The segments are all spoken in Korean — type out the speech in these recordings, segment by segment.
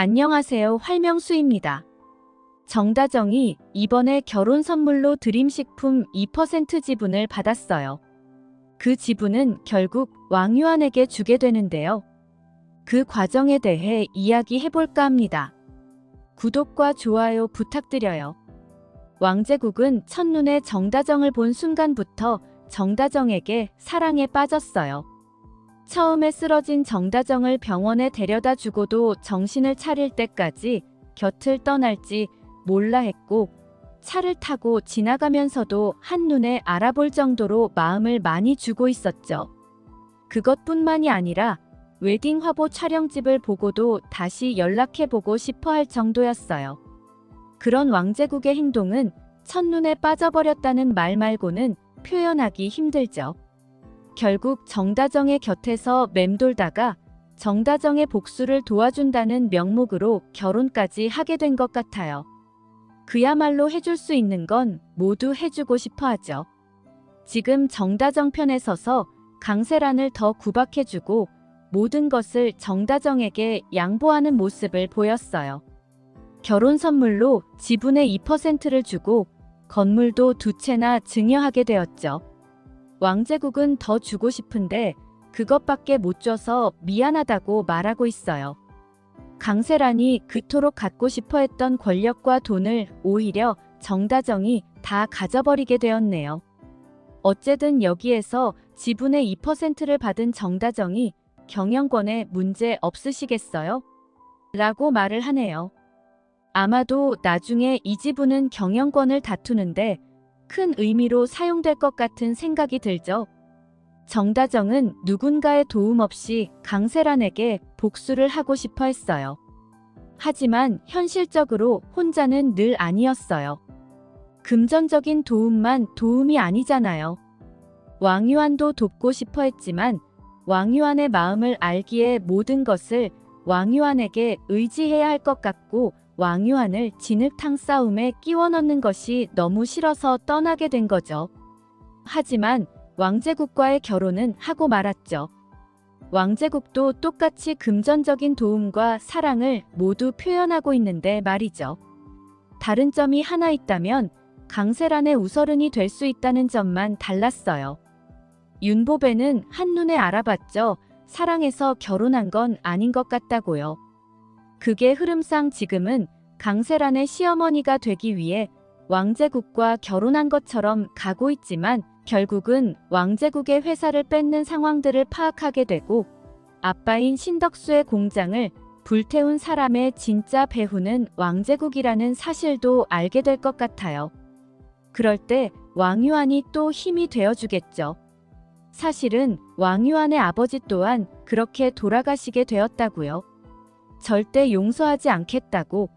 안녕하세요. 활명수입니다. 정다정이 이번에 결혼 선물로 드림식품 2% 지분을 받았어요. 그 지분은 결국 왕유한에게 주게 되는데요. 그 과정에 대해 이야기해볼까 합니다. 구독과 좋아요 부탁드려요. 왕제국은 첫눈에 정다정을 본 순간부터 정다정에게 사랑에 빠졌어요. 처음에 쓰러진 정다정을 병원에 데려다 주고도 정신을 차릴 때까지 곁을 떠날지 몰라 했고, 차를 타고 지나가면서도 한눈에 알아볼 정도로 마음을 많이 주고 있었죠. 그것뿐만이 아니라 웨딩 화보 촬영집을 보고도 다시 연락해보고 싶어 할 정도였어요. 그런 왕제국의 행동은 첫눈에 빠져버렸다는 말 말고는 표현하기 힘들죠. 결국 정다정의 곁에서 맴돌다가 정다정의 복수를 도와준다는 명목으로 결혼까지 하게 된 것 같아요. 그야말로 해줄 수 있는 건 모두 해주고 싶어 하죠. 지금 정다정 편에 서서 강세란을 더 구박해주고 모든 것을 정다정에게 양보하는 모습을 보였어요. 결혼 선물로 지분의 2%를 주고 건물도 2채나 증여하게 되었죠. 왕제국은 더 주고 싶은데 그것밖에 못 줘서 미안하다고 말하고 있어요. 강세란이 그토록 갖고 싶어 했던 권력과 돈을 오히려 정다정이 다 가져버리게 되었네요. 어쨌든 여기에서 지분의 2%를 받은 정다정이 경영권에 문제 없으시겠어요? 라고 말을 하네요. 아마도 나중에 이 지분은 경영권을 다투는데 큰 의미로 사용될 것 같은 생각이 들죠. 정다정은 누군가의 도움 없이 강세란에게 복수를 하고 싶어 했어요. 하지만 현실적으로 혼자는 늘 아니었어요. 금전적인 도움만 도움이 아니잖아요. 왕유한도 돕고 싶어 했지만 왕유한의 마음을 알기에 모든 것을 왕유한에게 의지해야 할 것 같고, 왕유한을 진흙탕 싸움에 끼워 넣는 것이 너무 싫어서 떠나게 된 거죠. 하지만 왕제국과의 결혼은 하고 말았죠. 왕제국도 똑같이 금전적인 도움과 사랑을 모두 표현하고 있는데 말이죠. 다른 점이 하나 있다면 강세란의 우서른이 될 수 있다는 점만 달랐어요. 윤보배는 한눈에 알아봤죠. 사랑해서 결혼한 건 아닌 것 같다고요. 그게 흐름상 지금은 강세란의 시어머니가 되기 위해 왕제국과 결혼한 것처럼 가고 있지만, 결국은 왕제국의 회사를 뺏는 상황들을 파악하게 되고 아빠인 신덕수의 공장을 불태운 사람의 진짜 배후는 왕제국이라는 사실도 알게 될 것 같아요. 그럴 때 왕유한이 또 힘이 되어주겠죠. 사실은 왕유한의 아버지 또한 그렇게 돌아가시게 되었다고요. 절대 용서하지 않겠다고,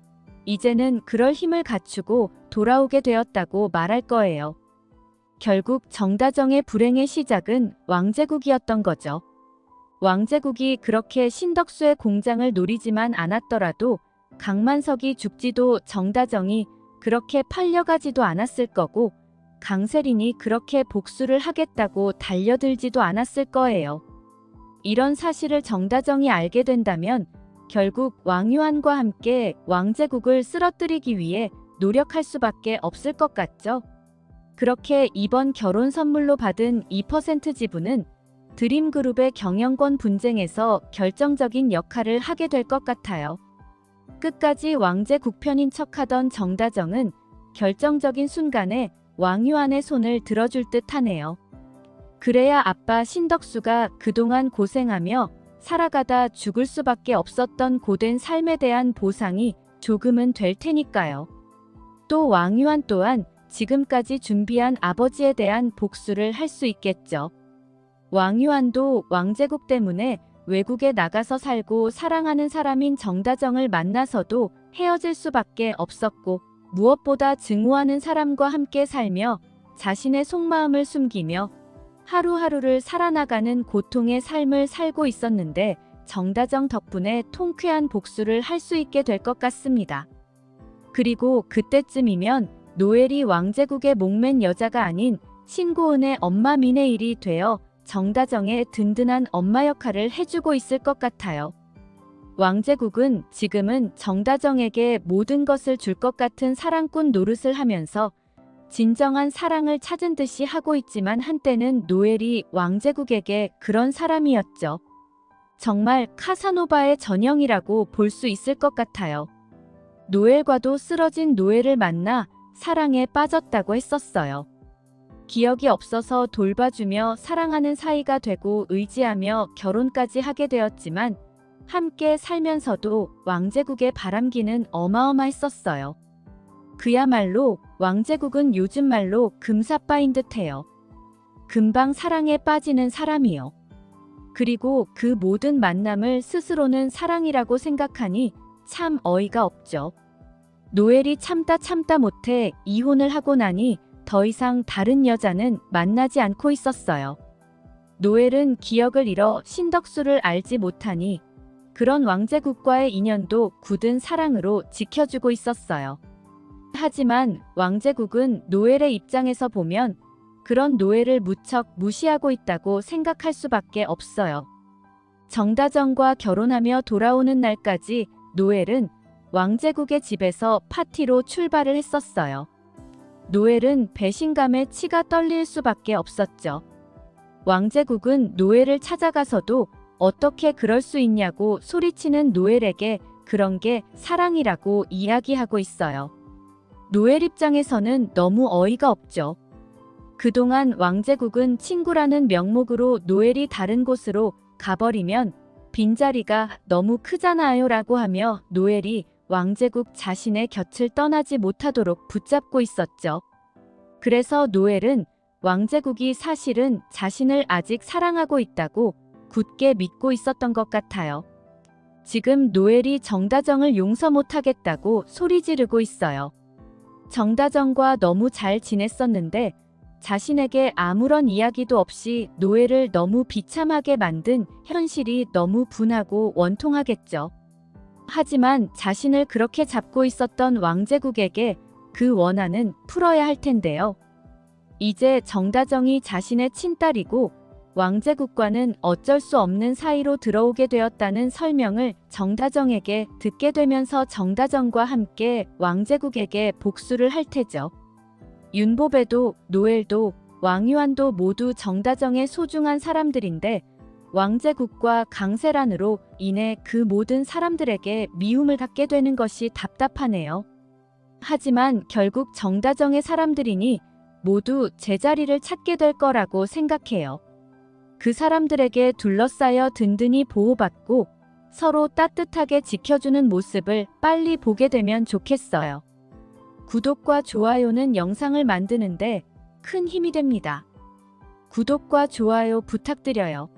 이제는 그럴 힘을 갖추고 돌아오게 되었다고 말할 거예요. 결국 정다정의 불행의 시작은 왕제국이었던 거죠. 왕제국이 그렇게 신덕수의 공장을 노리지만 않았더라도 강만석이 죽지도 정다정이 그렇게 팔려가지도 않았을 거고, 강세린이 그렇게 복수를 하겠다고 달려들지도 않았을 거예요. 이런 사실을 정다정이 알게 된다면 결국 왕유한과 함께 왕제국을 쓰러뜨리기 위해 노력할 수밖에 없을 것 같죠. 그렇게 이번 결혼 선물로 받은 2% 지분은 드림그룹의 경영권 분쟁에서 결정적인 역할을 하게 될 것 같아요. 끝까지 왕제국 편인 척하던 정다정은 결정적인 순간에 왕유한의 손을 들어줄 듯 하네요. 그래야 아빠 신덕수가 그동안 고생하며 살아가다 죽을 수밖에 없었던 고된 삶에 대한 보상이 조금은 될 테니까요. 또 왕유한 또한 지금까지 준비한 아버지에 대한 복수를 할 수 있겠죠. 왕유한도 왕제국 때문에 외국에 나가서 살고 사랑하는 사람인 정다정을 만나서도 헤어질 수밖에 없었고, 무엇보다 증오하는 사람과 함께 살며 자신의 속마음을 숨기며 하루하루를 살아나가는 고통의 삶을 살고 있었는데, 정다정 덕분에 통쾌한 복수를 할 수 있게 될 것 같습니다. 그리고 그때쯤이면 노엘이 왕제국의 목맨 여자가 아닌 신고은의 엄마 미네일이 되어 정다정의 든든한 엄마 역할을 해주고 있을 것 같아요. 왕제국은 지금은 정다정에게 모든 것을 줄 것 같은 사랑꾼 노릇을 하면서 진정한 사랑을 찾은 듯이 하고 있지만 한때는 노엘이 왕제국에게 그런 사람이었죠. 정말 카사노바의 전형이라고 볼 수 있을 것 같아요. 노엘과도 쓰러진 노엘을 만나 사랑에 빠졌다고 했었어요. 기억이 없어서 돌봐주며 사랑하는 사이가 되고 의지하며 결혼까지 하게 되었지만 함께 살면서도 왕제국의 바람기는 어마어마했었어요. 그야말로 왕제국은 요즘 말로 금사빠인 듯해요. 금방 사랑에 빠지는 사람이요. 그리고 그 모든 만남을 스스로는 사랑이라고 생각하니 참 어이가 없죠. 노엘이 참다 못해 이혼을 하고 나니 더 이상 다른 여자는 만나지 않고 있었어요. 노엘은 기억을 잃어 신덕수를 알지 못하니 그런 왕제국과의 인연도 굳은 사랑으로 지켜주고 있었어요. 하지만 왕제국은 노엘의 입장에서 보면 그런 노엘을 무척 무시하고 있다고 생각할 수밖에 없어요. 정다정과 결혼하며 돌아오는 날까지 노엘은 왕제국의 집에서 파티로 출발을 했었어요. 노엘은 배신감에 치가 떨릴 수밖에 없었죠. 왕제국은 노엘을 찾아가서도 어떻게 그럴 수 있냐고 소리치는 노엘에게 그런 게 사랑이라고 이야기하고 있어요. 노엘 입장에서는 너무 어이가 없죠. 그동안 왕제국은 친구라는 명목으로 노엘이 다른 곳으로 가버리면 빈자리가 너무 크잖아요 라고 하며 노엘이 왕제국 자신의 곁을 떠나지 못하도록 붙잡고 있었죠. 그래서 노엘은 왕제국이 사실은 자신을 아직 사랑하고 있다고 굳게 믿고 있었던 것 같아요. 지금 노엘이 정다정을 용서 못하겠다고 소리 지르고 있어요. 정다정과 너무 잘 지냈었는데 자신에게 아무런 이야기도 없이 노엘을 너무 비참하게 만든 현실이 너무 분하고 원통하겠죠. 하지만 자신을 그렇게 잡고 있었던 왕제국에게 그 원한은 풀어야 할 텐데요. 이제 정다정이 자신의 친딸이고 왕제국과는 어쩔 수 없는 사이로 들어오게 되었다는 설명을 정다정에게 듣게 되면서 정다정과 함께 왕제국에게 복수를 할 테죠. 윤보배도 노엘도 왕유한도 모두 정다정의 소중한 사람들인데 왕제국과 강세란으로 인해 그 모든 사람들에게 미움을 갖게 되는 것이 답답하네요. 하지만 결국 정다정의 사람들이니 모두 제자리를 찾게 될 거라고 생각해요. 그 사람들에게 둘러싸여 든든히 보호받고 서로 따뜻하게 지켜주는 모습을 빨리 보게 되면 좋겠어요. 구독과 좋아요는 영상을 만드는데 큰 힘이 됩니다. 구독과 좋아요 부탁드려요.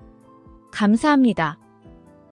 감사합니다.